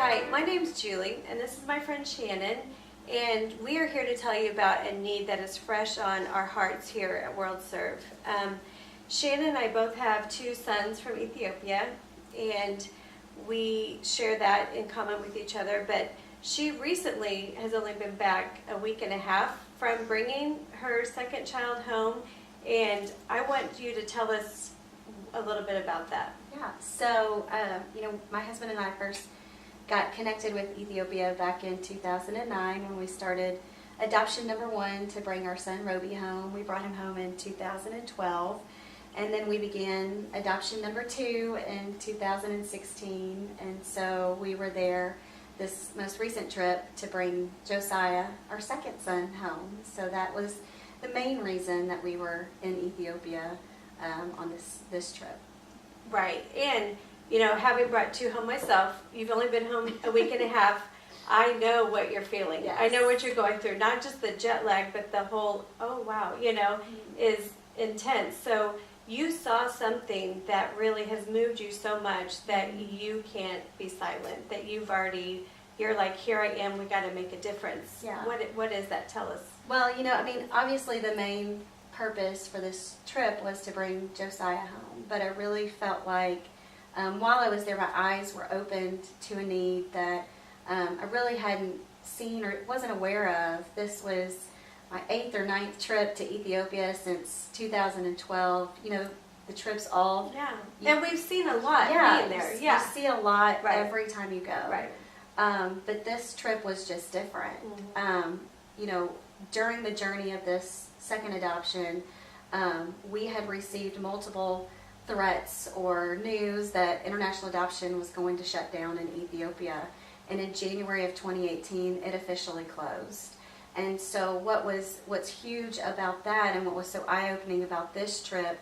Hi, my name's Julie, and this is my friend Shannon, and we are here to tell you about a need that is fresh on our hearts here at WorldServe. Shannon and I both have two sons from Ethiopia, and we share that in common with each other, but she recently has only been back a week and a half from bringing her second child home, and I want you to tell us a little bit about that. Yeah, so, my husband and I first got connected with Ethiopia back in 2009 when we started adoption number 1 to bring our son Roby home. We brought him home in 2012, and then we began adoption number 2 in 2016, and so we were there this most recent trip to bring Josiah, our second son, home. So that was the main reason that we were in Ethiopia on this trip. Right, and having brought 2 home myself, you've only been home a week and a half. I know what you're feeling. Yes. I know what you're going through. Not just the jet lag, but the whole, oh wow, is intense. So you saw something that really has moved you so much that you can't be silent, that you're like, here I am, we got to make a difference. Yeah. What is that? Tell us. Well, obviously the main purpose for this trip was to bring Josiah home, but I really felt like while I was there, my eyes were opened to a need that I really hadn't seen or wasn't aware of. This was my 8th or 9th trip to Ethiopia since 2012. The trips all... Yeah, and we've seen a lot being there. You see a lot Right. every time you go. Right. But this trip was just different. Mm-hmm. During the journey of this second adoption, we had received multiple threats or news that international adoption was going to shut down in Ethiopia. And in January of 2018, it officially closed. And so what's huge about that and what was so eye-opening about this trip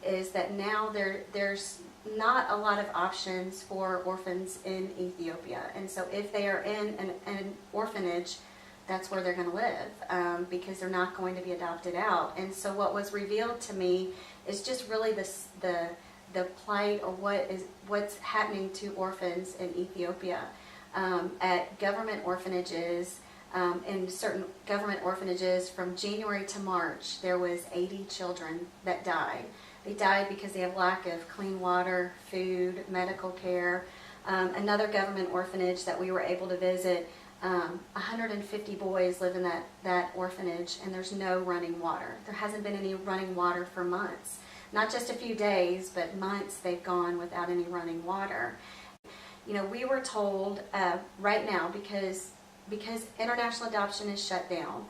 is that now there's not a lot of options for orphans in Ethiopia. And so if they are in an orphanage, that's where they're going to live because they're not going to be adopted out. And so what was revealed to me is just really the plight or what's happening to orphans in Ethiopia. At government orphanages, in certain government orphanages from January to March, there was 80 children that died. They died because they have lack of clean water, food, medical care. Another government orphanage that we were able to visit, 150 boys live in that orphanage, and there's no running water. There hasn't been any running water for months. Not just a few days, but months they've gone without any running water. We were told right now, because international adoption is shut down,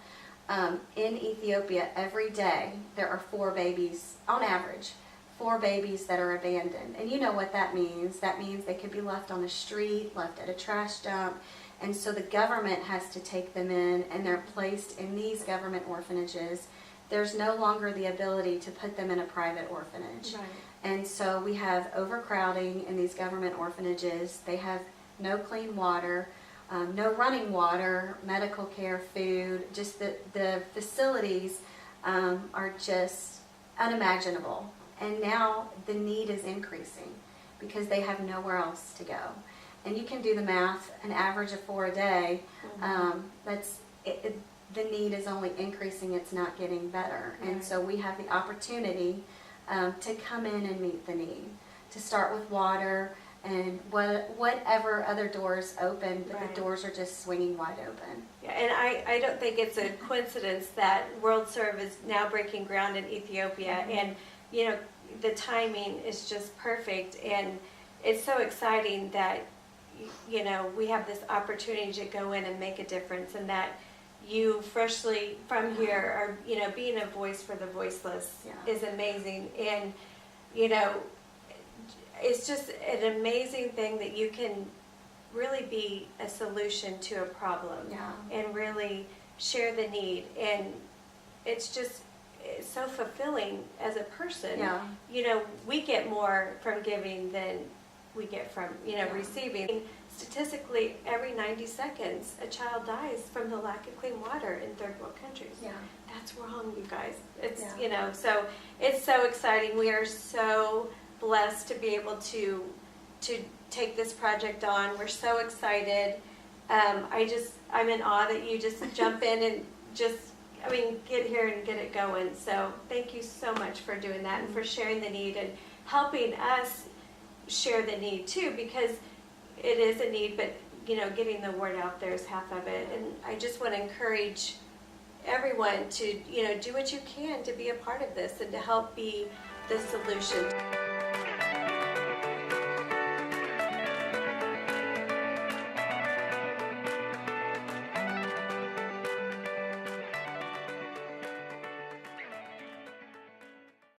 in Ethiopia every day there are 4 babies, on average, 4 babies that are abandoned. And you know what that means. That means they could be left on the street, left at a trash dump. And so the government has to take them in, and they're placed in these government orphanages. There's no longer the ability to put them in a private orphanage. Right. And so we have overcrowding in these government orphanages. They have no clean water, no running water, medical care, food. Just the facilities are just unimaginable. And now the need is increasing because they have nowhere else to go. And you can do the math, an average of 4 a day, the need is only increasing, it's not getting better. And so we have the opportunity to come in and meet the need, to start with water and whatever other doors open, but the doors are just swinging wide open. Yeah, and I don't think it's a coincidence that WorldServe is now breaking ground in Ethiopia, and the timing is just perfect, and it's so exciting that we have this opportunity to go in and make a difference, and that you freshly from here are being a voice for the voiceless is amazing. And it's just an amazing thing that you can really be a solution to a problem and really share the need, and it's so fulfilling as a person. We get more from giving than we get from receiving. Statistically, every 90 seconds a child dies from the lack of clean water in third world countries. That's wrong, you guys. It's so it's so exciting. We are so blessed to be able to to take this project on. We're so excited. I'm in awe that you just jump in and get here and get it going. So thank you so much for doing that and for sharing the need and helping us share the need too, because it is a need, but getting the word out there is half of it. And I just want to encourage everyone to, do what you can to be a part of this and to help be the solution.